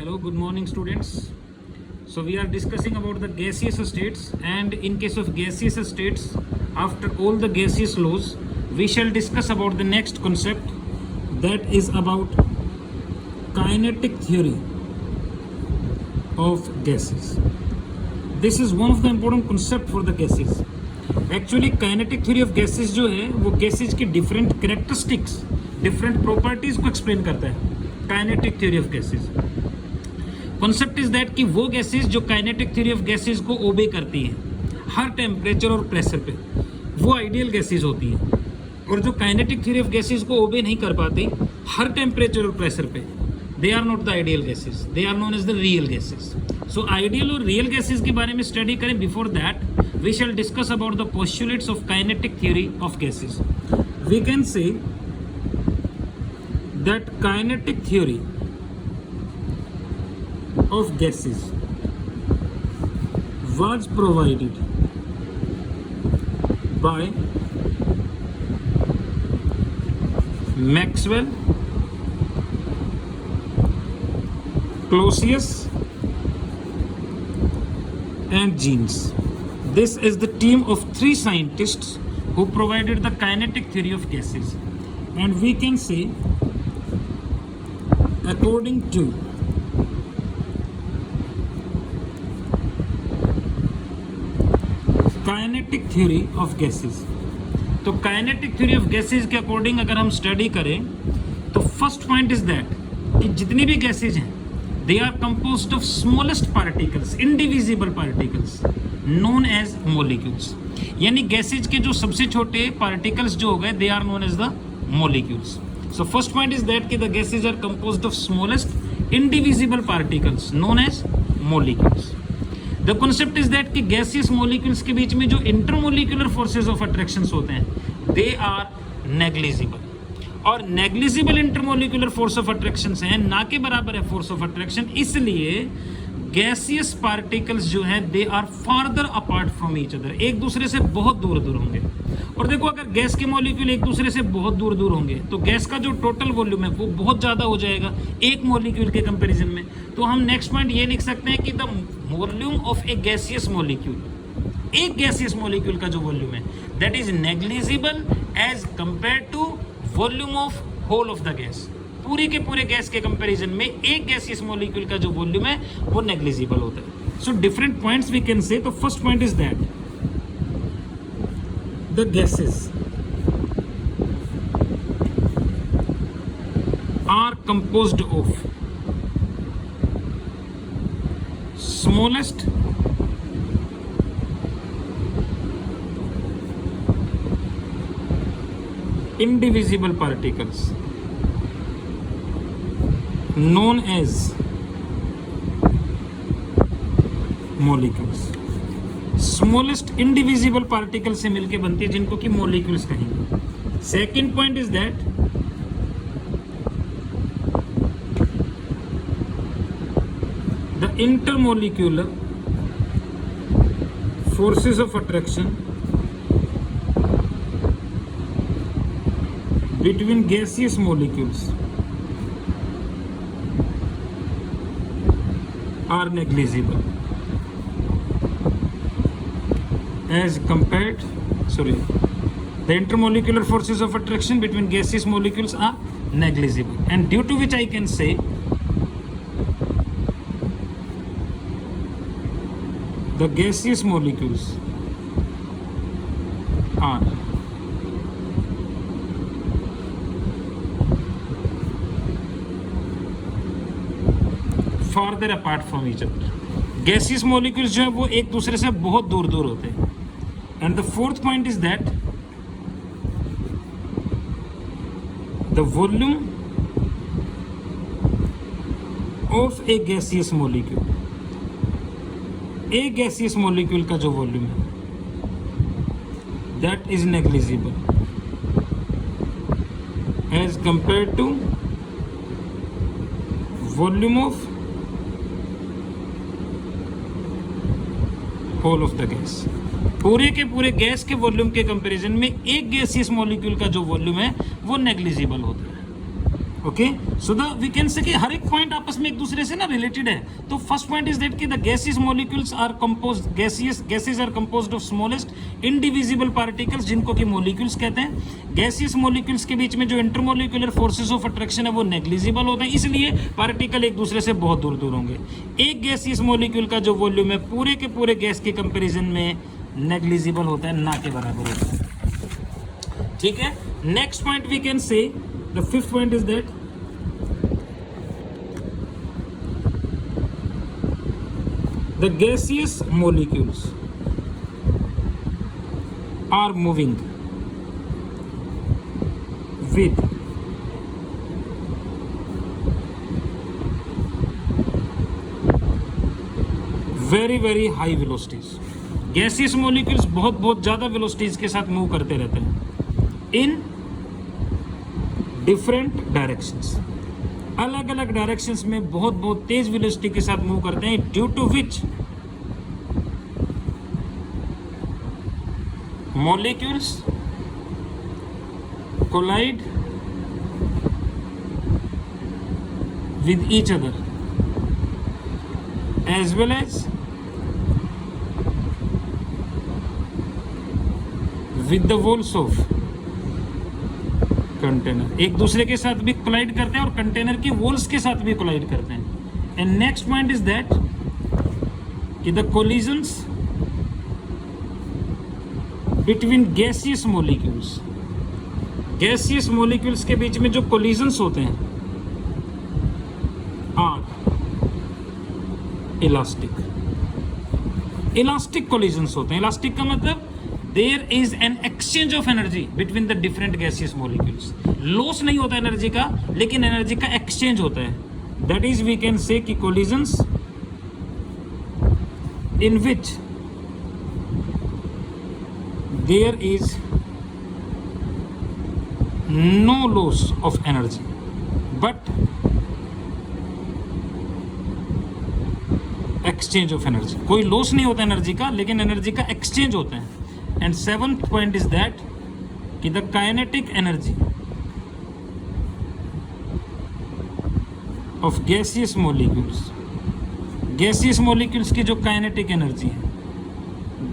Hello, good morning students. So we are discussing about the gaseous states, and in case of gaseous states, after all the gaseous laws, we shall discuss about the next concept, that is about kinetic theory of gases. This is one of the important concept for the gases. Actually kinetic theory of gases जो है वो gases की different characteristics, different properties को explain करता है. Kinetic theory of gases. Concept is that कि वो gases जो kinetic theory of gases को obey करती हैं हर temperature और pressure पे, वो ideal gases होती हैं, और जो kinetic theory of gases को obey नहीं कर पाती हर temperature और pressure पे, they are not the ideal gases, they are known as the real gases. So ideal और real gases के बारे में study करें. Before that we shall discuss about the postulates of kinetic theory of gases. We can say that kinetic theory of gases was provided by Maxwell, Clausius and Jeans. This is the team of three scientists who provided the kinetic theory of gases, and we can say, according to kinetic theory of gases, तो kinetic theory of gases के according अगर हम study करें तो first point is that कि जितनी भी gases हैं they are composed of smallest particles, indivisible particles known as molecules. यानी गैसेज के जो सबसे छोटे पार्टिकल्स जो हो गए they are known as the molecules. So first point is that कि the gases are composed of smallest indivisible particles known as molecules. The concept is that कि gaseous molecules के बीच में जो intermolecular forces of attractions होते हैं they are negligible. और negligible intermolecular force of attraction है ना के बराबर है फोर्स ऑफ अट्रैक्शन, इसलिए गैसियस पार्टिकल्स जो है they are farther apart from each other, एक दूसरे से बहुत दूर दूर होंगे. और देखो अगर गैस के मॉलिक्यूल एक दूसरे से बहुत दूर दूर होंगे तो गैस का जो टोटल वॉल्यूम है वो बहुत ज़्यादा हो जाएगा एक मॉलिक्यूल के कंपेरिजन में. तो हम नेक्स्ट पॉइंट ये लिख सकते हैं कि the volume of a gaseous molecule, एक गैसियस मॉलिक्यूल का जो वॉल्यूम है that is negligible as compare to volume of whole of the gas. पूरे के पूरे गैस के कंपैरिजन में एक गैसियस मॉलिक्यूल का जो वॉल्यूम है वो नेग्लिजिबल होता है. So different points we can say. तो first point is that the gases are composed of smallest indivisible particles known as molecules. smallest indivisible particles से मिलके बनती है जिनको कि molecules कहेंगे. second point is that the intermolecular forces of attraction between gaseous molecules are negligible as compared, the intermolecular forces of attraction between gaseous molecules are negligible, and due to which I can say the gaseous molecules are farther apart from each other. Gaseous molecules जो है वो एक दूसरे से बहुत दूर दूर होते हैं. And the fourth point is that the volume of a gaseous molecule, एक गैसियस मॉलिक्यूल का जो वॉल्यूम है that is negligible as compare to volume of whole of the gas. पूरे के पूरे गैस के वॉल्यूम के कंपैरिजन में एक गैसियस मॉलिक्यूल का जो वॉल्यूम है वो नेग्लिजिबल होता है. Okay, so the we can say कि हर एक पॉइंट आपस में एक दूसरे से ना रिलेटेड है. तो फर्स्ट पॉइंट इज दैट कि the gaseous molecules are composed, gases are composed of smallest indivisible particles, जिनको कि मॉलिक्यूल्स कहते हैं. गैसियस मॉलिक्यूल्स के बीच में जो इंटरमोलिकुलर फोर्सेस ऑफ अट्रैक्शन है वो नेग्लिजिबल होते हैं, इसलिए पार्टिकल एक दूसरे से बहुत दूर दूर होंगे. एक गैसियस मॉलिक्यूल का जो वॉल्यूम है पूरे के पूरे गैस के कंपेरिजन में नेग्लिजिबल होता है, ना के बराबर होता है. ठीक है. Next point we can say, the fifth point is that the gaseous molecules are moving with very high velocities. gaseous molecules बहुत ज़्यादा velocities के साथ मूव करते रहते हैं in different directions. अलग अलग डायरेक्शंस में बहुत तेज वेलोसिटी के साथ मूव करते हैं, due to which molecules collide with each other as well as with the walls of container. एक दूसरे के साथ भी कोलाइड करते हैं और कंटेनर की वॉल्स के साथ भी कोलाइड करते हैं. And next point is that कि the collisions between gaseous molecules, gaseous molecules के बीच में जो कोलिजन्स होते हैं आर इलास्टिक. इलास्टिक कोलिजन्स होते हैं. इलास्टिक का मतलब there is an exchange of energy between the different gaseous molecules. Loss नहीं होता एनर्जी का, लेकिन एनर्जी का एक्सचेंज होता है. that is we can say कि collisions in which there is no loss of energy but exchange of energy. कोई loss नहीं होता एनर्जी का, लेकिन एनर्जी का एक्सचेंज होता है. And seventh point is that कि the kinetic energy of gaseous molecules, gaseous molecules की जो kinetic energy है,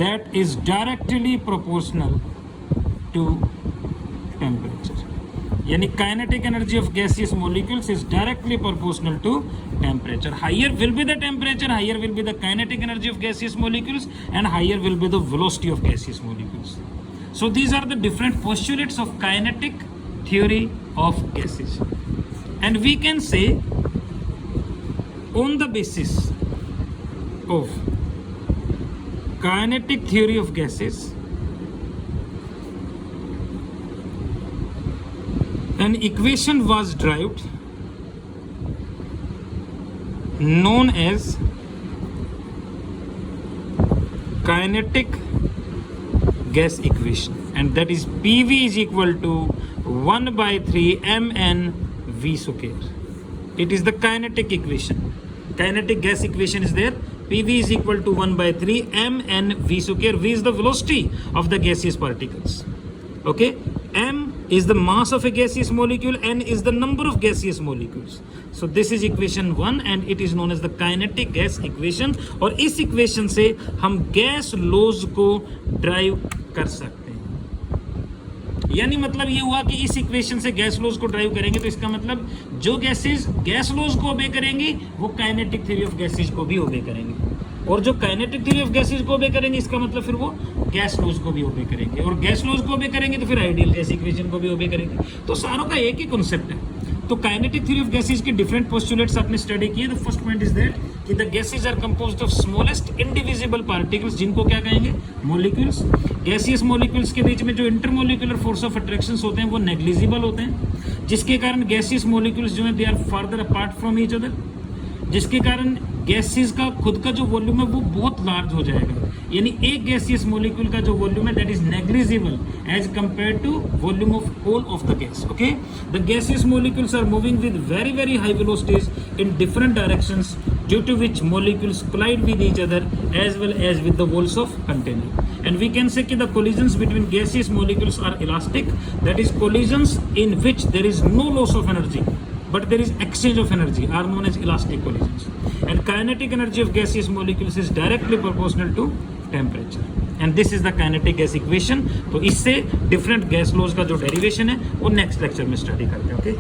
that is directly proportional to temperature. यानी kinetic energy of gaseous molecules is directly proportional to temperature. Higher will be the temperature, higher will be the kinetic energy of gaseous molecules, and higher will be the velocity of gaseous molecules. So these are the different postulates of kinetic theory of gases. And we can say on the basis of kinetic theory of gases, an equation was derived known as kinetic gas equation, and that is PV is equal to 1 by 3 mn v square. It is the kinetic equation. Kinetic gas equation is there. PV is equal to 1 by 3 mn v square. V is the velocity of the gaseous particles. Okay. M is the mass of a gaseous molecule, n is the number of gaseous molecules. So this is equation 1 and it is known as the kinetic gas equation. और इस equation से हम gas laws को drive कर सकते हैं. यानी मतलब ये हुआ कि इस इक्वेशन से गैस लॉज को ड्राइव करेंगे तो इसका मतलब जो गैसेस गैस लॉज को ओबे करेंगी वो काइनेटिक थ्योरी ऑफ गैसेस को भी ओबे करेंगे, और जो काइनेटिक थ्योरी ऑफ गैसेस को ओबे करेंगे इसका मतलब फिर वो गैस लॉज को भी ओबे करेंगे, और गैस लॉज को ओबे करेंगे तो फिर आइडियल गैस इक्वेशन को भी ओबे करेंगे. तो सारों का एक ही कॉन्सेप्ट है. तो काइनेटिक थ्योरी ऑफ गैसेस के डिफरेंट पोस्टुलेट्स आपने स्टडी किए. The first point is that कि the gases are composed of smallest indivisible particles, जिनको क्या कहेंगे, मॉलिक्यूल्स. गैसियस मॉलिक्यूल्स के बीच में जो इंटरमोलिकुलर फोर्स ऑफ अट्रैक्शंस होते हैं वो नेग्लिजिबल होते हैं, जिसके कारण गैसियस मॉलिक्यूल्स जो है they are farther apart from each other, जिसके कारण गैसेस का खुद का जो वॉल्यूम है वो बहुत लार्ज हो जाएगा. यानी एक गैसियस मॉलिक्यूल का जो वॉल्यूम है that is negligible as compare to volume of whole of the gas. Okay, the gaseous molecules are moving with very high velocities in different directions, due to which molecules collide with each other as well as with the walls of container. And we can say that the collisions between gaseous molecules are elastic, that is collisions in which there is no loss of energy but there is exchange of energy are known as elastic collisions, and kinetic energy of gaseous molecules is directly proportional to temperature, and this is the kinetic gas equation. तो इससे different gas laws का जो derivation है वो next lecture में study करते हैं. Okay.